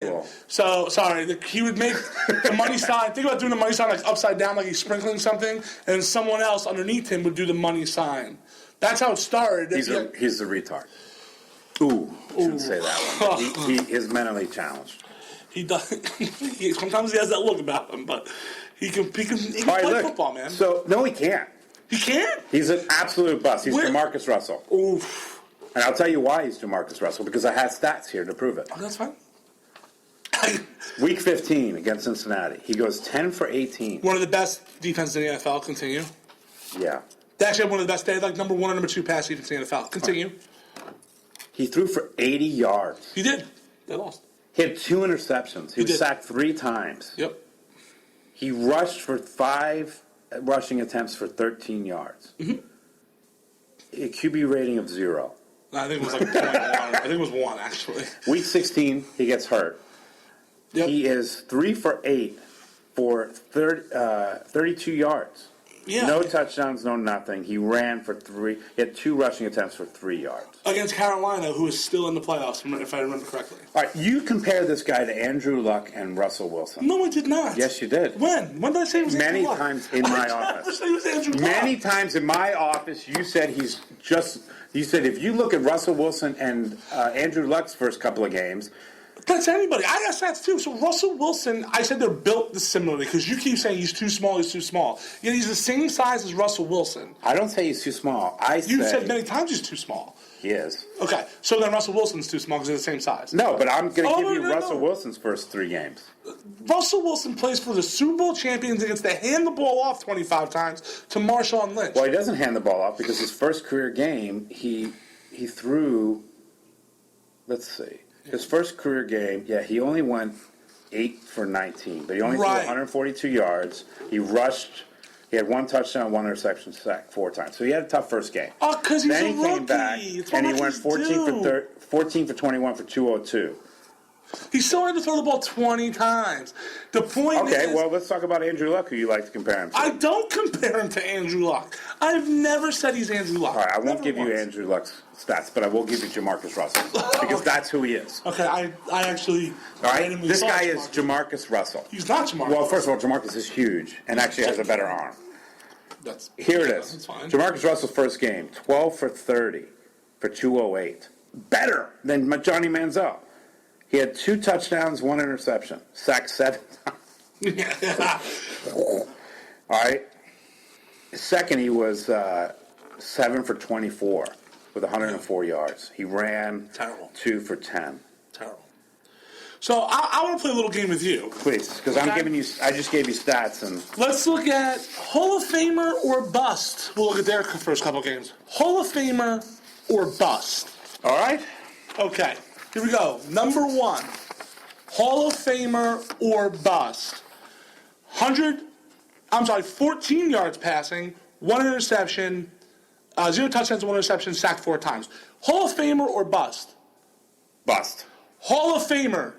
Cool. So, sorry, he would make the money sign. Think about doing the money sign like upside down, like he's sprinkling something, and someone else underneath him would do the money sign. That's how it started. He's a retard. Ooh, shouldn't say that one. He is mentally challenged. He does. Sometimes he has that look about him, but he can play football, man. So, no, he can't. He can't? He's an absolute bust. He's Jamarcus Russell. Oof. And I'll tell you why he's Jamarcus Russell, because I have stats here to prove it. Oh, that's fine. Week 15 against Cincinnati. He goes 10 for 18. One of the best defenses in the NFL. Continue. Yeah. They actually have one of the best. They had like number 1 and number 2 pass defense in the NFL. Continue. He threw for 80 yards. He did. They lost. He had 2 interceptions. He was sacked 3 times. Yep. He rushed for 5 rushing attempts for 13 yards. Mm-hmm. A QB rating of 0. I think it was like 0.1. I think it was 1, actually. Week 16, he gets hurt. Yep. He is 3 for 8 for 32 yards. Yeah. No touchdowns, no nothing. He ran for 3. He had 2 rushing attempts for 3 yards. Against Carolina, who is still in the playoffs, if I remember correctly. All right, you compare this guy to Andrew Luck and Russell Wilson. No, I did not. Yes, you did. When? When did I say it was Andrew Luck? Many times in my office. I say it was Andrew Luck. Many times in my office, you said he's just... You said if you look at Russell Wilson and Andrew Luck's first couple of games... That's anybody. I asked that too. So Russell Wilson, I said they're built similarly because you keep saying he's too small, he's too small. Yet he's the same size as Russell Wilson. I don't say he's too small. You said many times he's too small. He is. Okay, so then Russell Wilson's too small because they're the same size. No, but I'm going to give you Russell Wilson's first 3 games. Russell Wilson plays for the Super Bowl champions and gets to hand the ball off 25 times to Marshawn Lynch. Well, he doesn't hand the ball off because his first career game, he threw, let's see, his first career game, he only went 8 for 19, but he only threw 142 yards. He rushed. He had 1 touchdown, 1 interception, sacked 4 times. So he had a tough first game. Oh, because he's then a rookie. Came back, and he went 14 for 21 for 202. He still had to throw the ball 20 times. The point is... Okay, well, let's talk about Andrew Luck, who you like to compare him to. I don't compare him to Andrew Luck. I've never said he's Andrew Luck. All right, I won't give you Andrew Luck's stats, but I will give you Jamarcus Russell, because that's who he is. Okay, I actually... All right, this guy is Jamarcus Russell. He's not Jamarcus. Well, first of all, Jamarcus is huge and actually has a better arm. Here it is. That's fine. Jamarcus Russell's first game, 12 for 30 for 208. Better than Johnny Manziel. He had 2 touchdowns, 1 interception. Sacked 7 times. All right. Second, he was 7 for 24 with 104 yards. He ran 2 for 10. Terrible. So I want to play a little game with you. Please, because I just gave you stats. And let's look at Hall of Famer or bust. We'll look at their first couple games. Hall of Famer or bust. All right. Okay. Here we go. Number 1, Hall of Famer or bust. 14 yards passing, 1 interception, 0 touchdowns, 1 interception, sacked 4 times. Hall of Famer or bust? Bust. Hall of Famer.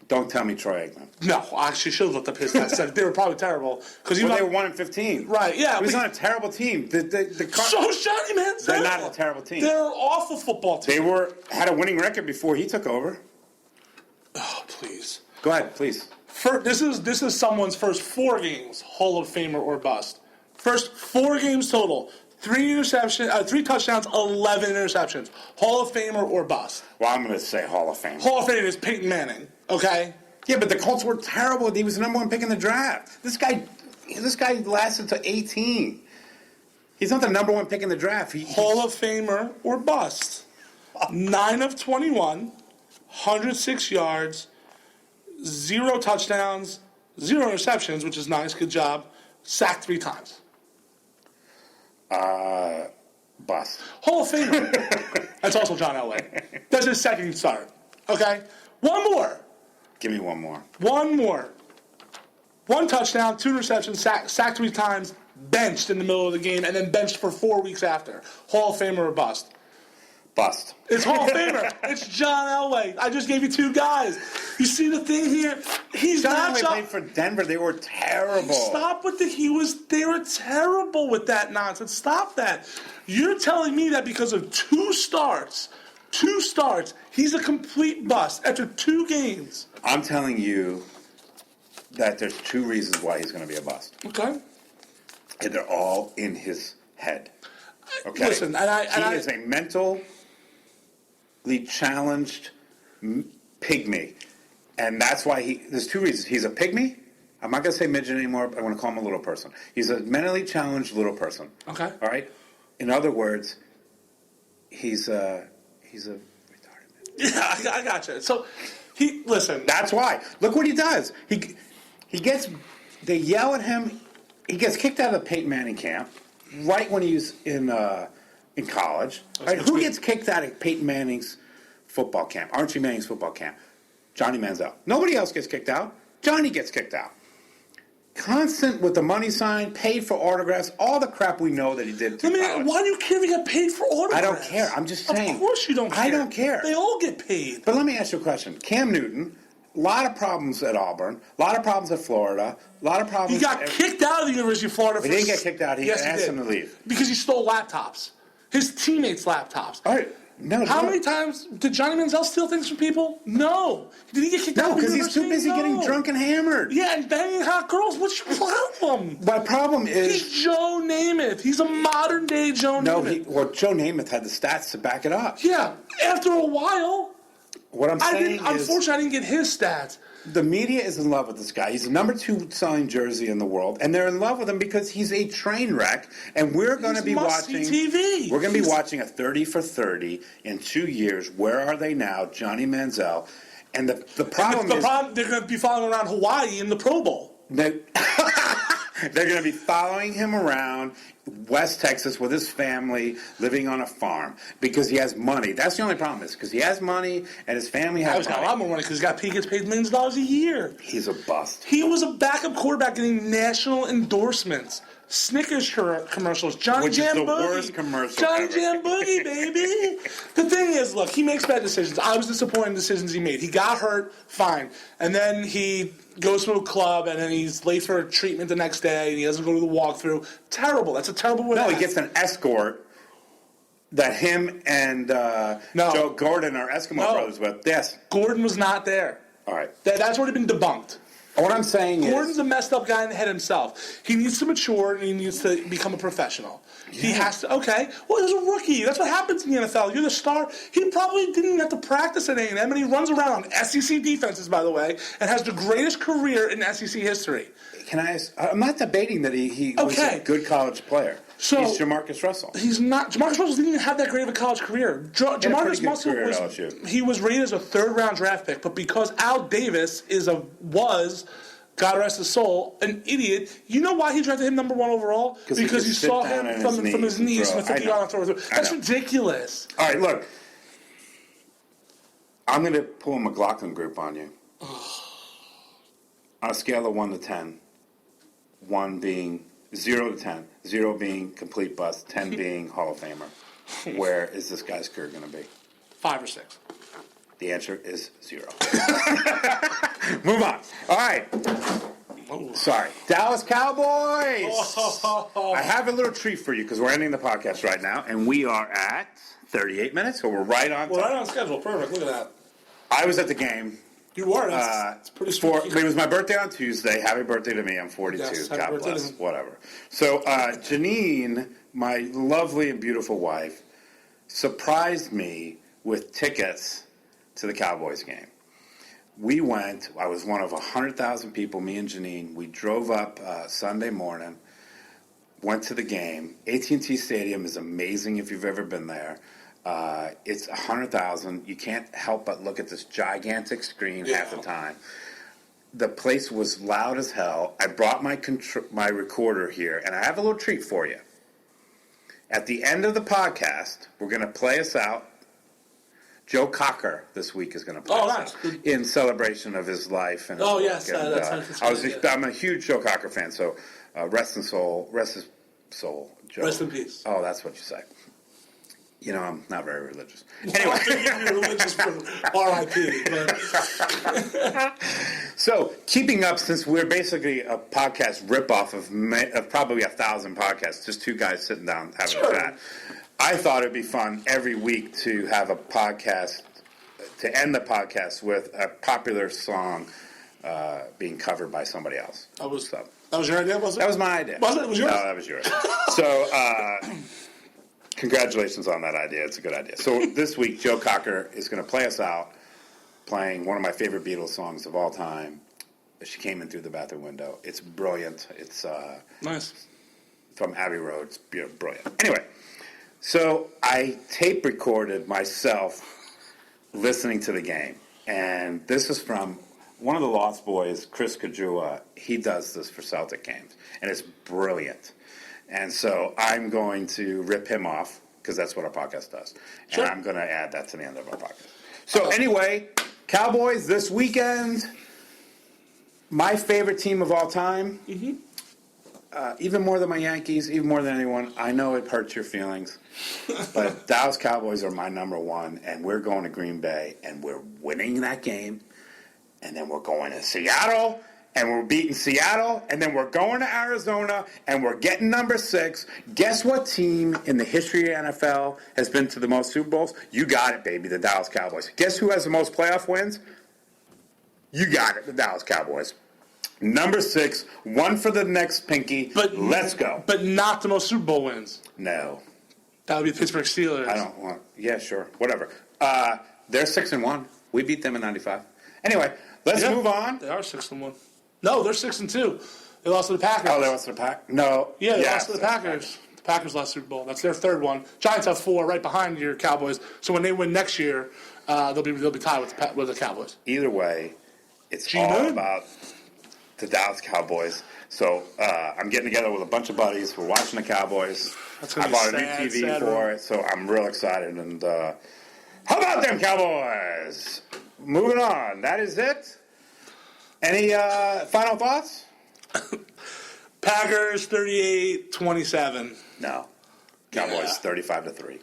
Don't tell me Troy Aikman. No, I actually should have looked up his stats. They were probably terrible. They were 1-15. Right, yeah. He was on a terrible team. So shiny, man. They're not a terrible team. They're an awful football team. They had a winning record before he took over. Oh, please. Go ahead, please. This is someone's first 4 games, Hall of Famer or bust. First 4 games total. 3 touchdowns, 11 interceptions. Hall of Famer or bust? Well, I'm going to say Hall of Fame. Hall of Fame is Peyton Manning, okay? Yeah, but the Colts were terrible. He was the number 1 pick in the draft. This guy lasted to 18. He's not the number 1 pick in the draft. Hall of Famer or bust? 9 of 21, 106 yards, 0 touchdowns, 0 interceptions, which is nice. Good job. Sacked 3 times. Bust. Hall of Famer. That's also John Elway. That's his second start. Okay? One more. Give me one more. 1 more. 1 touchdown, 2 interceptions, sacked 3 times, benched in the middle of the game, and then benched for 4 weeks after. Hall of Famer or bust? Bust. It's Hall of Famer. It's John Elway. I just gave you 2 guys. You see the thing here? John Elway played for Denver. They were terrible. Stop with they were terrible with that nonsense. Stop that. You're telling me that because of 2 starts 2 starts. He's a complete bust after 2 games. I'm telling you that there's 2 reasons why he's going to be a bust. Okay. And they're all in his head. Okay? Listen, he is a mentally challenged pygmy. And that's why there's 2 reasons. He's a pygmy. I'm not going to say midget anymore. I'm going to call him a little person. He's a mentally challenged little person. Okay. All right? In other words, he's a retarded man. Yeah, I gotcha. So, listen. That's why. Look what he does. They yell at him. He gets kicked out of the Peyton Manning camp right when he's in college. Right? Who gets kicked out of Peyton Manning's football camp? Archie Manning's football camp? Johnny Manziel. Nobody else gets kicked out. Johnny gets kicked out. Constant with the money sign, paid for autographs, all the crap we know that he did. Why do you care if he got paid for autographs? I don't care. I'm just saying. Of course you don't care. I don't care. They all get paid. But let me ask you a question. Cam Newton, a lot of problems at Auburn, a lot of problems at Florida, a lot of problems. He got kicked out of the University of Florida. He didn't get kicked out. He asked him to leave. Because he stole laptops. His teammates' laptops. All right. No. How many times did Johnny Manziel steal things from people? No. Did he get kicked out of the because he's too busy getting drunk and hammered. Yeah, and banging hot girls. What's your problem? My problem is... He's Joe Namath. He's a modern-day Joe Namath. Joe Namath had the stats to back it up. Yeah. After a while... What I'm saying is... Unfortunately, I didn't get his stats. The media is in love with this guy. He's the number 2 selling jersey in the world, and they're in love with him because he's a train wreck. And we're going to be watching TV. We're going to be watching a 30 for 30 in 2 years. Where are they now, Johnny Manziel? And the problem is they're going to be following around Hawaii in the Pro Bowl. They're going to be following him around West Texas with his family, living on a farm because he has money. That's the only problem is because he has money and his family has money. He's got a lot more money because he gets paid millions of dollars a year. He's a bust. He was a backup quarterback getting national endorsements. Snickers commercials. Johnny Jam Boogie. Which is the worst commercial Johnny ever. Jam Boogie, baby. The thing is, look, he makes bad decisions. I was disappointed in the decisions he made. He got hurt, fine. And then he goes to a club, and then he's late for a treatment the next day, and he doesn't go to the walkthrough. Terrible. That's a terrible way. No, he gets an escort that him and Joe Gordon are Eskimo brothers with. Yes. Gordon was not there. All right. That's already been debunked. What I'm saying Gordon's a messed up guy in the head himself. He needs to mature and he needs to become a professional. Yeah. He has to. Okay, well, he's a rookie. That's what happens in the NFL. You're the star. He probably didn't even have to practice at A&M, and he runs around on SEC defenses, by the way, and has the greatest career in SEC history. Can I ask? I'm not debating that he was a good college player. So he's Jamarcus Russell. He's not. Jamarcus Russell didn't even have that great of a college career. Jamarcus Russell was rated as a 3rd-round draft pick, but because Al Davis was, God rest his soul, an idiot. You know why he drafted him number 1 overall? Because you saw him from his knees from the 50-yard throw. That's ridiculous. All right, look. I'm going to pull a McLaughlin group on you. On a scale of 1 to 10, 1 being 0 to 10, 0 being complete bust, 10 being Hall of Famer. Where is this guy's career going to be? 5 or 6. The answer is 0. Move on. All right. Sorry. Dallas Cowboys. I have a little treat for you because we're ending the podcast right now, and we are at 38 minutes, so we're right on time. We're right on schedule. Perfect. Look at that. I was at the game. You were. It's pretty sweet. It was my birthday on Tuesday. Happy birthday to me. I'm 42. Yes, God bless. Whatever. So Janine, my lovely and beautiful wife, surprised me with tickets to the Cowboys game. We went. I was one of 100,000 people, me and Janine. We drove up Sunday morning, went to the game. AT&T Stadium is amazing if you've ever been there. It's 100,000. You can't help but look at this gigantic screen half the time. The place was loud as hell. I brought my recorder here, and I have a little treat for you. At the end of the podcast, we're going to play us out. Joe Cocker this week is going to play us out in celebration of his life. And yes, I'm a huge Joe Cocker fan, so rest his soul, Joe. Rest in peace. Oh, that's what you say. You know, I'm not very religious. Anyway. You're religious for R.I.P. So, keeping up, since we're basically a podcast ripoff of probably 1,000 podcasts, just 2 guys sitting down having a chat, I thought it'd be fun every week to have a podcast, to end the podcast with a popular song being covered by somebody else. That was your idea, was it? That was my idea. Was it? It was yours? No, that was yours. So, congratulations on that idea. It's a good idea. So this week, Joe Cocker is going to play us out playing one of my favorite Beatles songs of all time. She Came In Through the Bathroom Window. It's brilliant. It's nice. From Abbey Road. It's brilliant. Anyway, so I tape recorded myself listening to the game. And this is from one of the Lost Boys, Chris Kajua. He does this for Celtic games. And it's brilliant. And so I'm going to rip him off, because that's what our podcast does. Sure. And I'm going to add that to the end of our podcast. So anyway, Cowboys this weekend. My favorite team of all time. Mm-hmm. Even more than my Yankees, even more than anyone. I know it hurts your feelings. But Dallas Cowboys are my number one. And we're going to Green Bay. And we're winning that game. And then we're going to Seattle. And we're beating Seattle, and then we're going to Arizona, and we're getting number 6. Guess what team in the history of NFL has been to the most Super Bowls? You got it, baby, the Dallas Cowboys. Guess who has the most playoff wins? You got it, the Dallas Cowboys. Number 6, one for the next pinky. But let's go. But not the most Super Bowl wins. No. That would be the Pittsburgh Steelers. I don't want. Yeah, sure, whatever. They're 6-1. We beat them in '95. Anyway, let's move on. They are 6-1. No, they're 6-2. They lost to the Packers. Oh, they lost to the Packers? No. Yeah, they lost to the Packers. The Packers lost Super Bowl. That's their third one. Giants have 4 right behind your Cowboys. So when they win next year, they'll be tied with the Cowboys. Either way, it's all about the Dallas Cowboys. So I'm getting together with a bunch of buddies. We're watching the Cowboys. I bought a new TV for it, so I'm real excited. And how about them Cowboys? Moving on. That is it. Any final thoughts? Packers 38-27. No. Cowboys 35-3.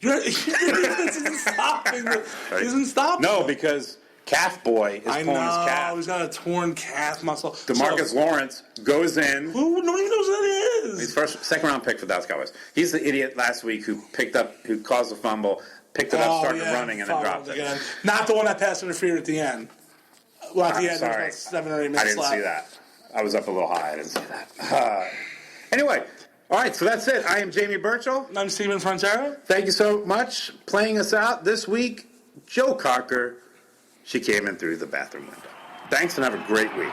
This isn't stopping. Isn't stopping. No, because Calf Boy is pulling his calf. He's got a torn calf muscle. DeMarcus Lawrence goes in. Who? Nobody knows who that is. He's second round pick for Dallas Cowboys. He's the idiot last week who caused the fumble, picked it up, started running, and then dropped it. Not the one that pass interfered at the end. Well, at the end, sorry. there's about 7 or 8 minutes I didn't see that. I was up a little high. I didn't see that. Anyway, all right, so that's it. I am Jamie Burchell. I'm Steven Frontera. Thank you so much. Playing us out this week, Joe Cocker. She Came In Through the Bathroom Window. Thanks, and have a great week.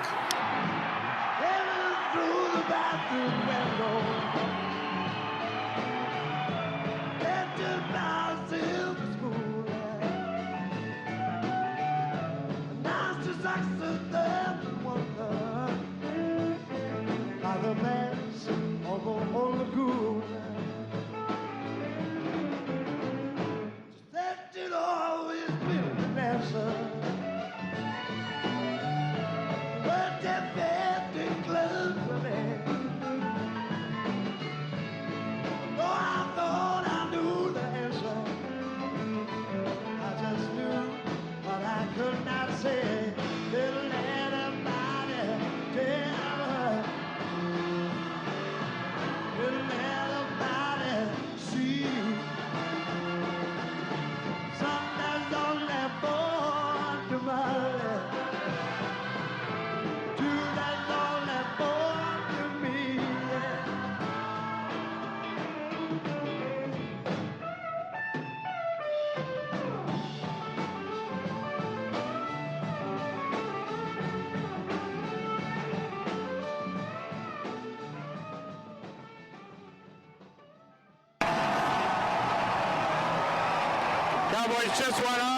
Cowboys just went on.